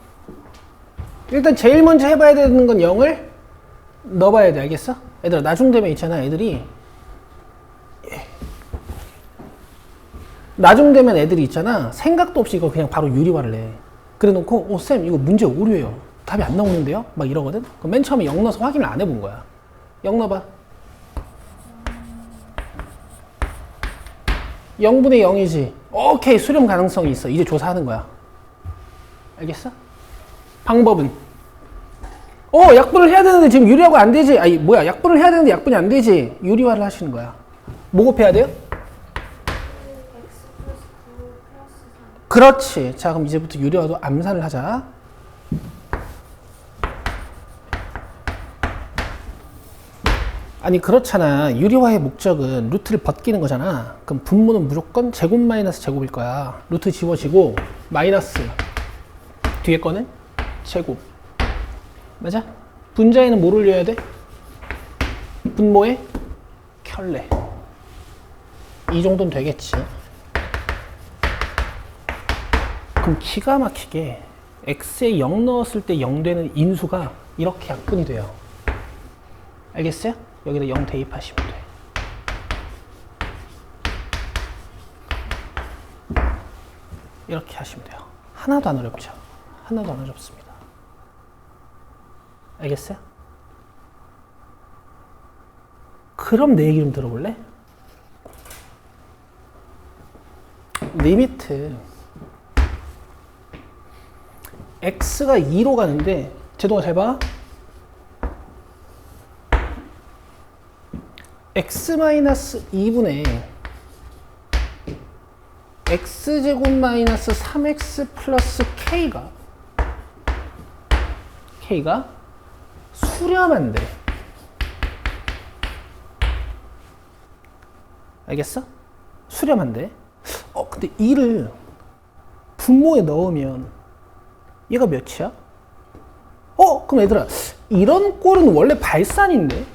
일단 제일 먼저 해봐야 되는 건 0을 넣어봐야 돼. 알겠어? 얘들아, 나중되면 있잖아. 애들이 나중되면 애들이 있잖아. 생각도 없이 이거 그냥 바로 유리화를 해. 그래 놓고 쌤 이거 문제 오류예요. 답이 안 나오는데요? 막 이러거든? 그럼 맨 처음에 0 넣어서 확인을 안 해본 거야. 0 넣어봐. 0분의 0이지. 오케이, 수렴 가능성이 있어. 이제 조사하는 거야. 알겠어? 방법은 약분을 해야 되는데 지금 유리화가 안 되지. 아니 뭐야, 약분을 해야 되는데 약분이 안 되지. 유리화를 하시는 거야. 뭐 곱해야 돼요? 그렇지. 자, 그럼 이제부터 유리화도 암산을 하자. 아니 그렇잖아. 유리화의 목적은 루트를 벗기는 거잖아. 그럼 분모는 무조건 제곱 마이너스 제곱일 거야. 루트 지워지고 마이너스 뒤에 거는 제곱. 맞아? 분자에는 뭘 올려야 돼? 분모에 켤레. 이 정도는 되겠지. 그럼 기가 막히게 x에 0 넣었을 때 0 되는 인수가 이렇게 약분이 돼요. 알겠어요? 여기다 0 대입하시면 돼. 이렇게 하시면 돼요. 하나도 안 어렵죠? 하나도 안 어렵습니다. 알겠어요? 그럼 내 얘기 좀 들어볼래? 리미트 x가 2로 가는데 제동아 잘 봐. x-2분의 x제곱 마이너스 3x 플러스 k가 수렴한대. 알겠어? 수렴한대. 근데 2를 분모에 넣으면 얘가 몇이야? 그럼 얘들아, 이런 꼴은 원래 발산인데?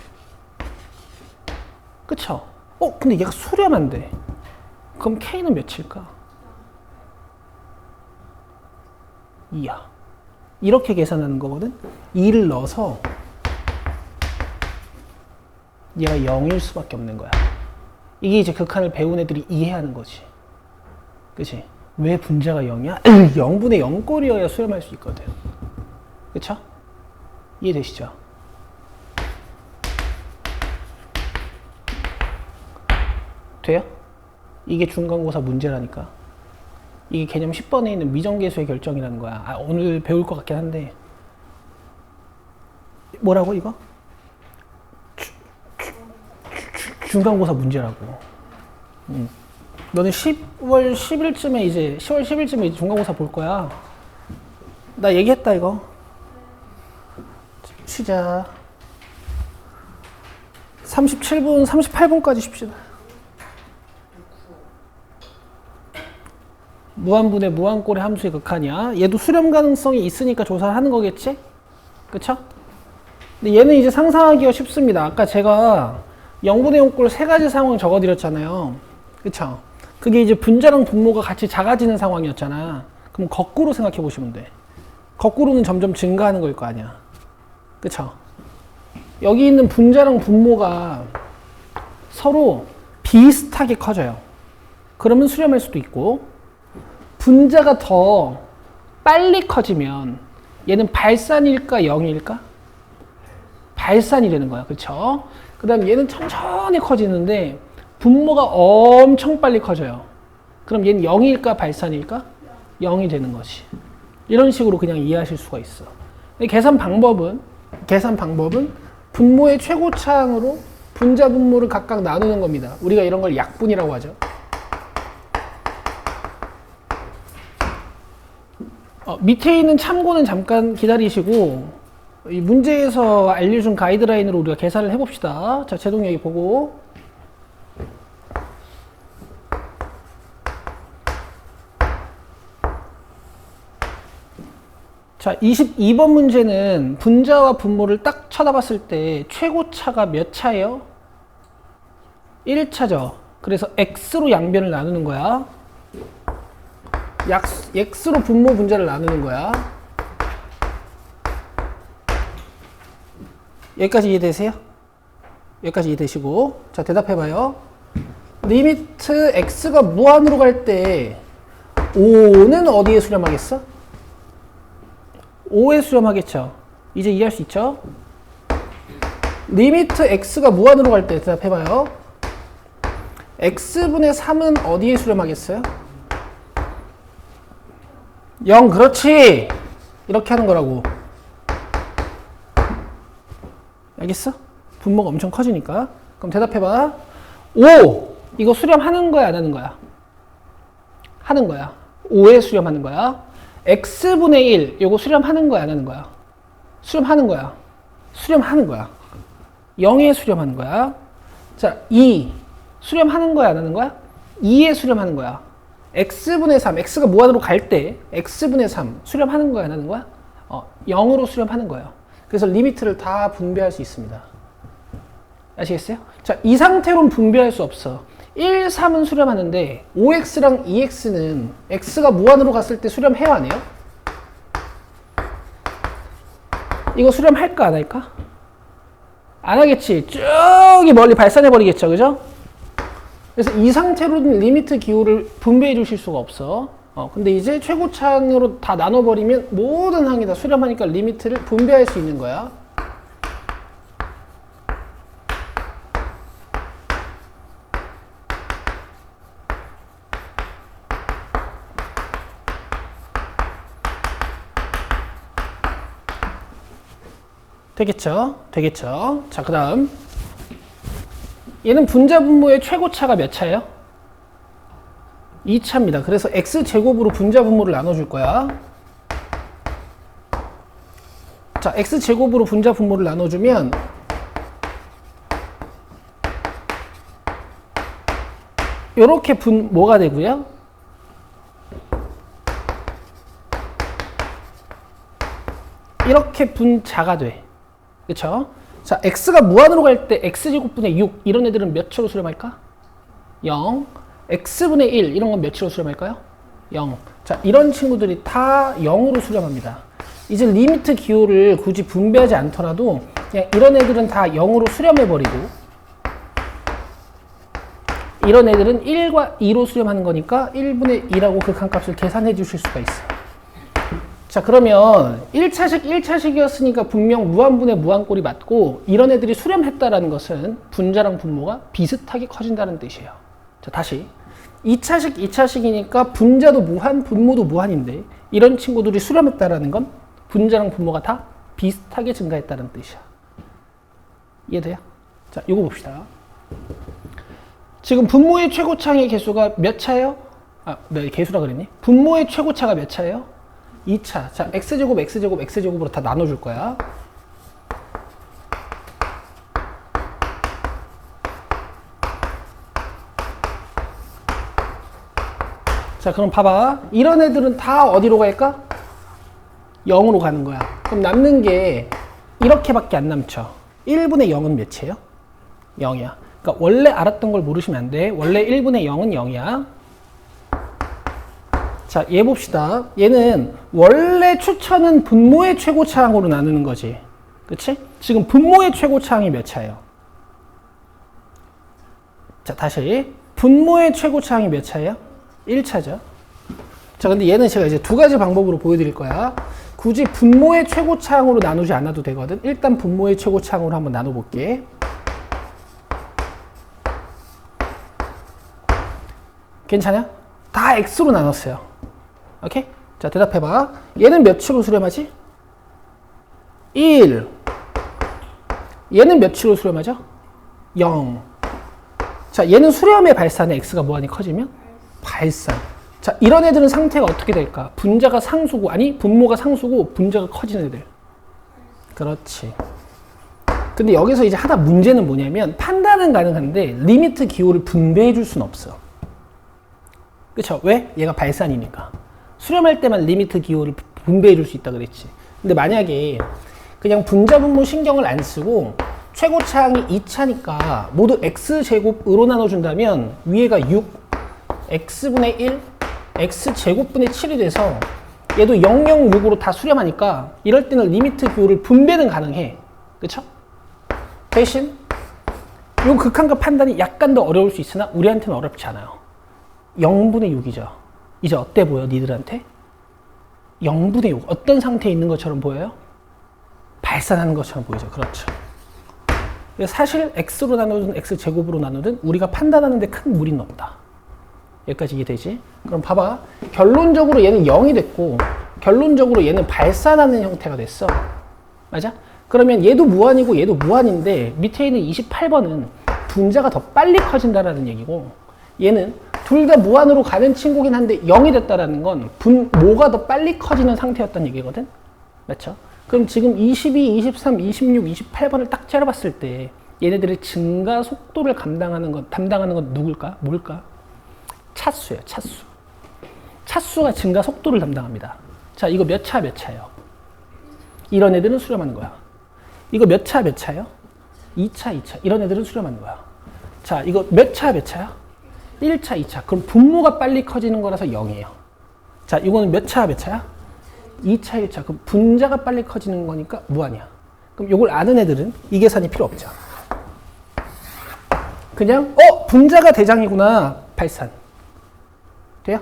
그쵸? 근데 얘가 수렴한데. 그럼 K는 몇일까? 2야. 이렇게 계산하는 거거든? 2를 넣어서 얘가 0일 수밖에 없는 거야. 이게 이제 극한을 배운 애들이 이해하는 거지. 그치? 왜 분자가 0이야? 0분의 0꼴이어야 수렴할 수 있거든. 그쵸? 이해되시죠? 돼요? 이게 중간고사 문제라니까. 이게 개념 10번에 있는 미정계수의 결정이라는 거야. 오늘 배울 것 같긴 한데. 뭐라고 이거? 중간고사 문제라고. 너는 10월 10일쯤에 이제 10월 10일쯤에 이제 중간고사 볼 거야. 나 얘기했다 이거. 쉬자. 37분, 38분까지 쉽시다. 무한분의 무한꼴의 함수의 극한이야. 얘도 수렴 가능성이 있으니까 조사를 하는 거겠지? 그쵸? 근데 얘는 이제 상상하기가 쉽습니다. 아까 제가 0분의 0꼴 세 가지 상황 적어드렸잖아요. 그쵸? 그게 이제 분자랑 분모가 같이 작아지는 상황이었잖아. 그럼 거꾸로 생각해 보시면 돼. 거꾸로는 점점 증가하는 걸 거 아니야. 그쵸? 여기 있는 분자랑 분모가 서로 비슷하게 커져요. 그러면 수렴할 수도 있고, 분자가 더 빨리 커지면 얘는 발산일까 0일까? 발산이라는 거야. 그쵸? 그 다음 얘는 천천히 커지는데 분모가 엄청 빨리 커져요. 그럼 얘는 0일까 발산일까? 0이 되는 거지. 이런 식으로 그냥 이해하실 수가 있어. 계산 방법은 분모의 최고차항으로 분자 분모를 각각 나누는 겁니다. 우리가 이런 걸 약분이라고 하죠. 밑에 있는 참고는 잠깐 기다리시고 이 문제에서 알려준 가이드라인으로 우리가 계산을 해봅시다. 자, 제동 여기 보고. 자, 22번 문제는 분자와 분모를 딱 쳐다봤을 때 최고차가 몇 차예요? 1차죠. 그래서 x로 양변을 나누는 거야. x로 분모 분자를 나누는 거야. 여기까지 이해되세요? 여기까지 이해되시고. 자, 대답해봐요. 리미트 x가 무한으로 갈 때 5는 어디에 수렴하겠어? 5에 수렴하겠죠. 이제 이해할 수 있죠? 리미트 x가 무한으로 갈 때 대답해봐요. x분의 3은 어디에 수렴하겠어요? 0, 그렇지! 이렇게 하는 거라고. 알겠어? 분모가 엄청 커지니까. 그럼 대답해봐. 5! 이거 수렴하는 거야, 안 하는 거야? 하는 거야. 5에 수렴하는 거야. x분의 1, 이거 수렴하는 거야, 안 하는 거야? 수렴하는 거야. 수렴하는 거야. 0에 수렴하는 거야. 자, 2. 수렴하는 거야, 안 하는 거야? 2에 수렴하는 거야. x분의 3, x가 무한으로 갈 때 x분의 3 수렴하는 거야, 안 하는 거야? 0으로 수렴하는 거예요. 그래서 리미트를 다 분배할 수 있습니다. 아시겠어요? 자, 이 상태로는 분배할 수 없어. 1, 3은 수렴하는데 5x랑 2x는 x가 무한으로 갔을 때 수렴해요, 안 해요? 이거 수렴할까, 안 할까? 안 하겠지. 저기 멀리 발산해 버리겠죠, 그죠? 그래서 이 상태로는 리미트 기호를 분배해 주실 수가 없어. 근데 이제 최고차항으로 다 나눠버리면 모든 항이 다 수렴하니까 리미트를 분배할 수 있는 거야. 되겠죠? 되겠죠? 자, 그 다음. 얘는 분자 분모의 최고차가 몇 차예요? 2차입니다. 그래서 x제곱으로 분자 분모를 나눠줄 거야. 자, x제곱으로 분자 분모를 나눠주면 요렇게 뭐가 되고요? 이렇게 분자가 돼. 그쵸? 자, x가 무한으로 갈 때 x제곱분의 6 이런 애들은 몇 초로 수렴할까? 0. x분의 1 이런 건 몇 초로 수렴할까요? 0. 자, 이런 친구들이 다 0으로 수렴합니다. 이제 리미트 기호를 굳이 분배하지 않더라도 그냥 이런 애들은 다 0으로 수렴해버리고 이런 애들은 1과 2로 수렴하는 거니까 1분의 2라고 극한값을 계산해 주실 수가 있어요. 자, 그러면 1차식이었으니까 분명 무한분의 무한꼴이 맞고 이런 애들이 수렴했다라는 것은 분자랑 분모가 비슷하게 커진다는 뜻이에요. 자, 다시 2차식이니까 분자도 무한, 분모도 무한인데 이런 친구들이 수렴했다라는 건 분자랑 분모가 다 비슷하게 증가했다는 뜻이야. 이해돼요? 자, 이거 봅시다. 지금 분모의 최고차의 개수가 몇 차예요? 네, 개수라 그랬니? 분모의 최고차가 몇 차예요? 2차. 자, x제곱, x제곱, x제곱으로 다 나눠줄 거야. 자, 그럼 봐봐. 이런 애들은 다 어디로 갈까? 0으로 가는 거야. 그럼 남는 게 이렇게밖에 안 남죠. 1분의 0은 몇이에요? 0이야. 그러니까 원래 알았던 걸 모르시면 안 돼. 원래 1분의 0은 0이야. 자, 얘 봅시다. 얘는 원래 추천은 분모의 최고차항으로 나누는 거지. 그치? 지금 분모의 최고차항이 몇 차예요? 자, 다시. 분모의 최고차항이 몇 차예요? 1차죠. 자, 근데 얘는 제가 이제 두 가지 방법으로 보여드릴 거야. 굳이 분모의 최고차항으로 나누지 않아도 되거든. 일단 분모의 최고차항으로 한번 나눠볼게. 괜찮아? 다 x로 나눴어요. 오케이? 자, 대답해봐. 얘는 몇으로 수렴하지? 1. 얘는 몇으로 수렴하죠? 0. 자, 얘는 수렴의 발산에 x가 무한히 커지면? 발산. 자, 이런 애들은 상태가 어떻게 될까? 분자가 상수고, 아니, 분모가 상수고, 분자가 커지는 애들. 그렇지. 근데 여기서 이제 하나 문제는 뭐냐면, 판단은 가능한데, 리미트 기호를 분배해 줄 수는 없어. 그쵸? 왜? 얘가 발산이니까. 수렴할 때만 리미트 기호를 분배해 줄 수 있다 그랬지. 근데 만약에 그냥 분자 분모 신경을 안 쓰고 최고차항이 2차니까 모두 x제곱으로 나눠준다면 위에가 6, x분의 1, x제곱분의 7이 돼서 얘도 006으로 다 수렴하니까 이럴 때는 리미트 기호를 분배는 가능해. 그쵸? 대신 요 극한값 판단이 약간 더 어려울 수 있으나 우리한테는 어렵지 않아요. 0분의 6이죠. 이제 어때 보여, 니들한테? 0분의 6. 어떤 상태에 있는 것처럼 보여요? 발산하는 것처럼 보이죠. 그렇죠. 사실 x로 나누든 x제곱으로 나누든 우리가 판단하는 데 큰 무리는 없다. 여기까지 이해되지? 그럼 봐봐. 결론적으로 얘는 0이 됐고 결론적으로 얘는 발산하는 형태가 됐어. 맞아? 그러면 얘도 무한이고 얘도 무한인데 밑에 있는 28번은 분자가 더 빨리 커진다라는 얘기고 얘는 둘 다 무한으로 가는 친구긴 한데 0이 됐다라는 건 분모가 더 빨리 커지는 상태였다는 얘기거든? 맞죠? 그럼 지금 22, 23, 26, 28번을 딱 째려봤을 때 얘네들의 증가 속도를 담당하는 건 누굴까? 뭘까? 차수예요, 차수. 차수가 증가 속도를 담당합니다. 자, 이거 몇 차예요? 이런 애들은 수렴하는 거야. 이거 몇 차예요? 2차. 이런 애들은 수렴하는 거야. 자, 이거 몇 차야? 1차, 2차. 그럼 분모가 빨리 커지는 거라서 0이에요. 자, 이거는 몇 차, 몇 차야? 2차, 1차. 그럼 분자가 빨리 커지는 거니까 무한이야. 그럼 이걸 아는 애들은 이 계산이 필요 없죠. 그냥 분자가 대장이구나. 발산. 돼요?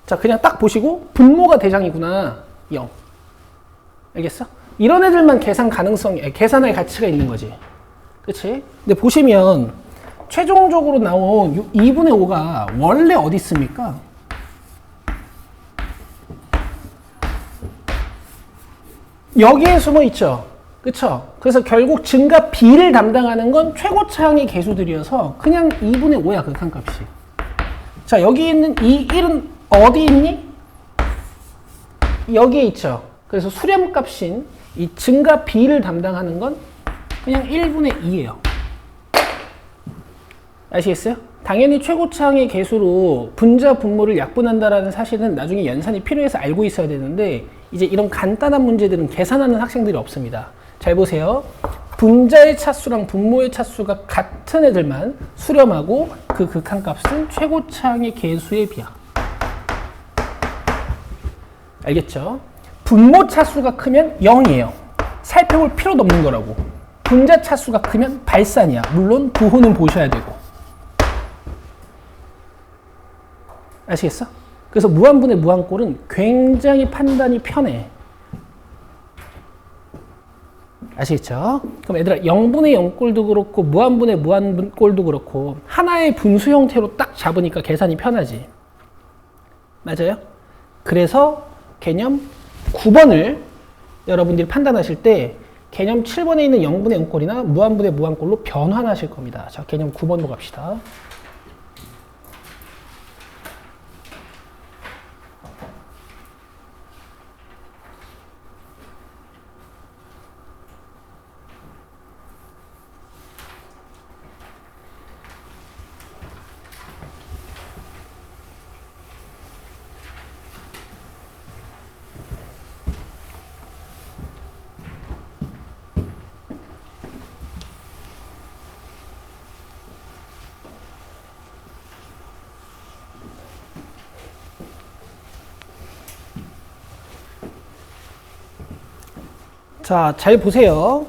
자, 그냥 딱 보시고 분모가 대장이구나. 0. 알겠어? 이런 애들만 계산할 가치가 있는 거지. 그치? 근데 보시면 최종적으로 나온 2분의 5가 원래 어디 있습니까? 여기에 숨어 있죠. 그쵸? 그래서 결국 증가 B를 담당하는 건 최고차항의 개수들이어서 그냥 2분의 5야, 극한값이. 자, 여기 있는 이 1은 어디 있니? 여기에 있죠. 그래서 수렴값인 이 증가 B를 담당하는 건 그냥 1분의 2예요. 아시겠어요? 당연히 최고차항의 개수로 분자 분모를 약분한다라는 사실은 나중에 연산이 필요해서 알고 있어야 되는데 이제 이런 간단한 문제들은 계산하는 학생들이 없습니다. 잘 보세요. 분자의 차수랑 분모의 차수가 같은 애들만 수렴하고 그 극한값은 최고차항의 개수에 비하. 알겠죠? 분모 차수가 크면 0이에요. 살펴볼 필요도 없는 거라고. 분자 차수가 크면 발산이야. 물론 부호는 보셔야 되고. 아시겠어? 그래서 무한분의 무한꼴은 굉장히 판단이 편해. 아시겠죠? 그럼 얘들아 0분의 0꼴도 그렇고 무한분의 무한꼴도 그렇고 하나의 분수 형태로 딱 잡으니까 계산이 편하지. 맞아요? 그래서 개념 9번을 여러분들이 판단하실 때 개념 7번에 있는 0분의 0꼴이나 무한분의 무한꼴로 변환하실 겁니다. 자, 개념 9번으로 갑시다. 자, 잘 보세요.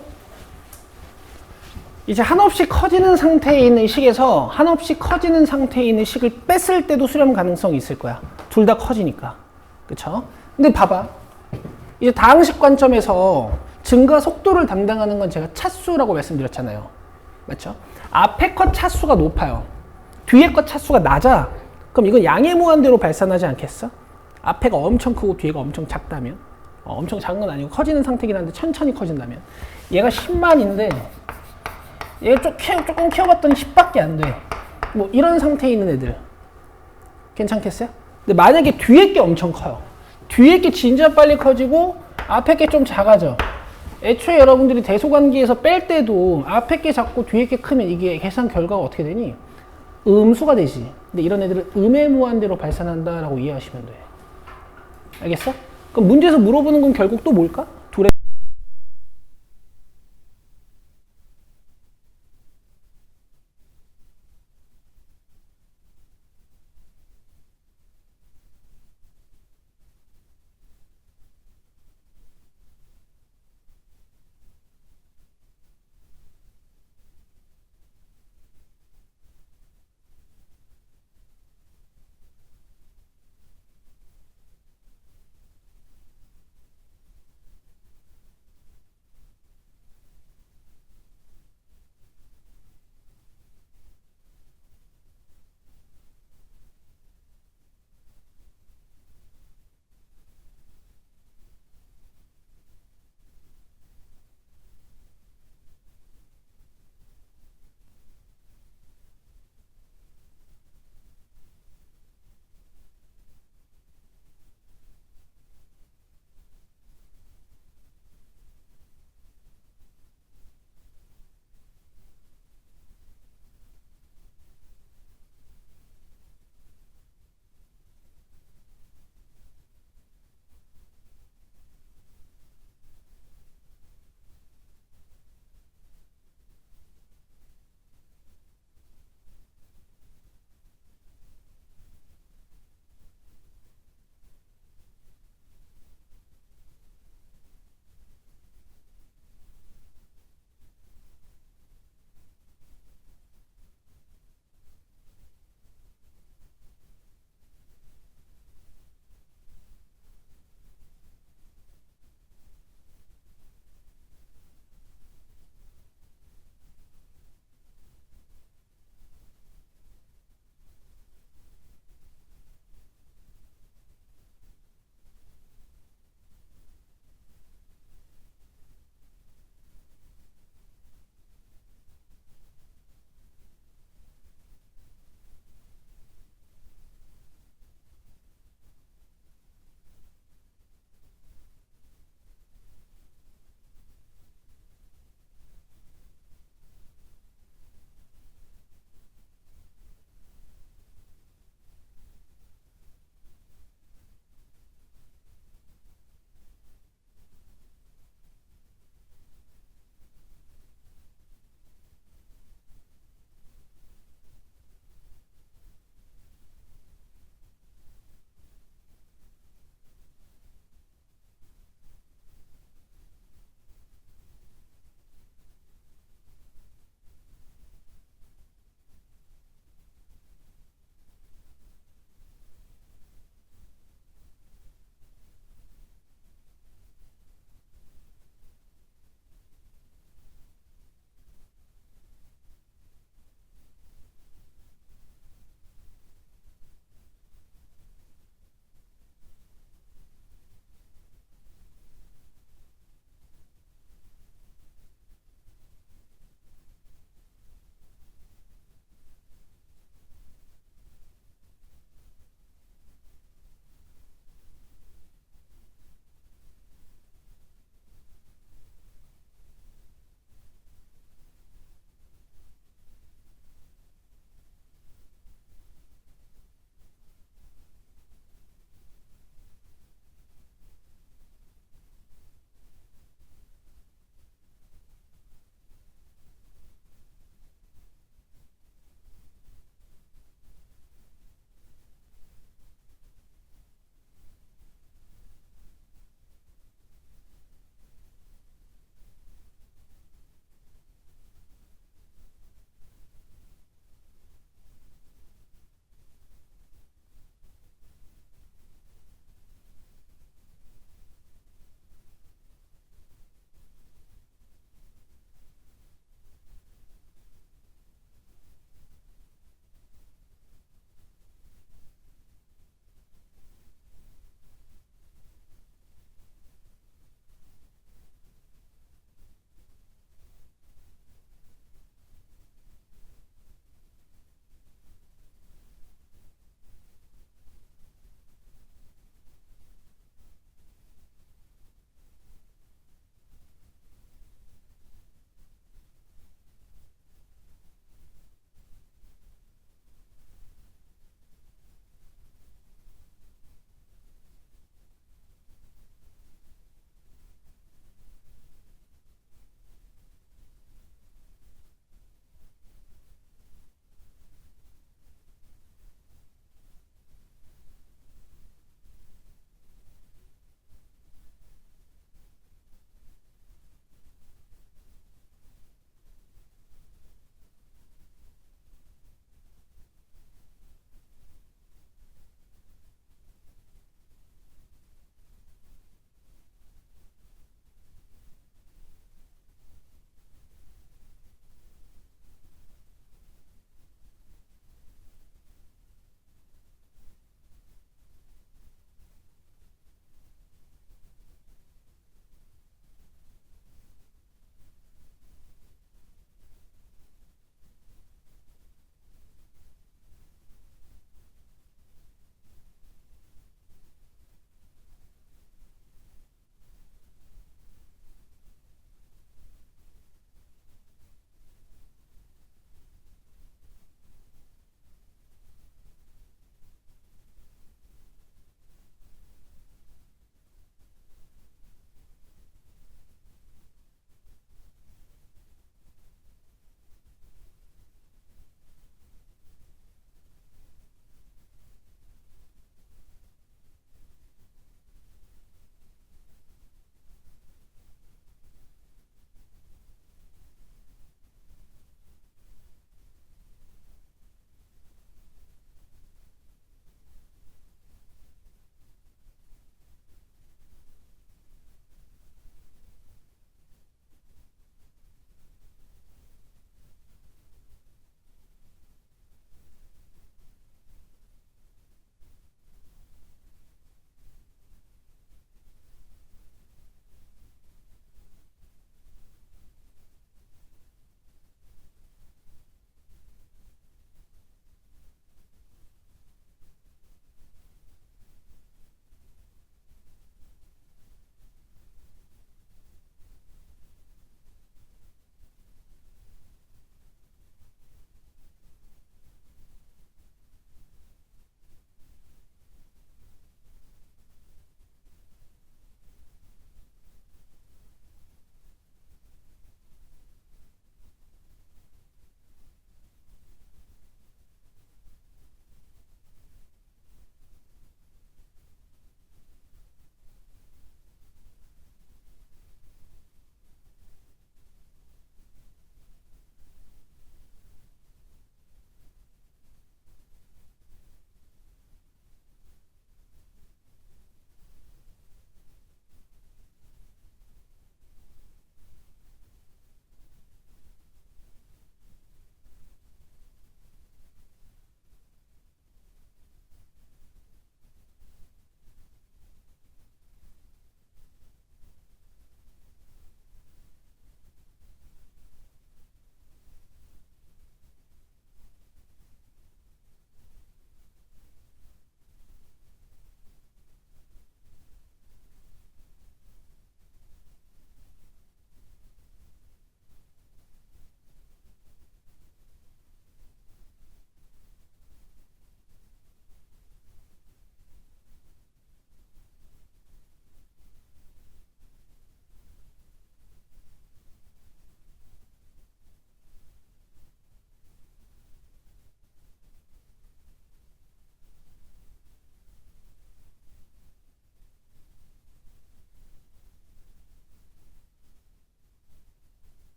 이제 한없이 커지는 상태에 있는 식에서 한없이 커지는 상태에 있는 식을 뺐을 때도 수렴 가능성이 있을 거야. 둘 다 커지니까. 그쵸? 근데 봐봐. 이제 다항식 관점에서 증가 속도를 담당하는 건 제가 차수라고 말씀드렸잖아요. 맞죠? 앞에 것 차수가 높아요. 뒤에 것 차수가 낮아. 그럼 이건 양의 무한대로 발산하지 않겠어? 앞에가 엄청 크고 뒤에가 엄청 작다면? 엄청 작은 건 아니고 커지는 상태긴 한데 천천히 커진다면 얘가 10만인데 얘 조금 키워봤더니 10밖에 안 돼. 뭐 이런 상태에 있는 애들 괜찮겠어요? 근데 만약에 뒤에 게 엄청 커요. 뒤에 게 진짜 빨리 커지고 앞에 게 좀 작아져. 애초에 여러분들이 대소관계에서 뺄 때도 앞에 게 작고 뒤에 게 크면 이게 계산 결과가 어떻게 되니? 음수가 되지. 근데 이런 애들은 음의 무한대로 발산한다라고 이해하시면 돼. 알겠어? 그럼 문제에서 물어보는 건 결국 또 뭘까?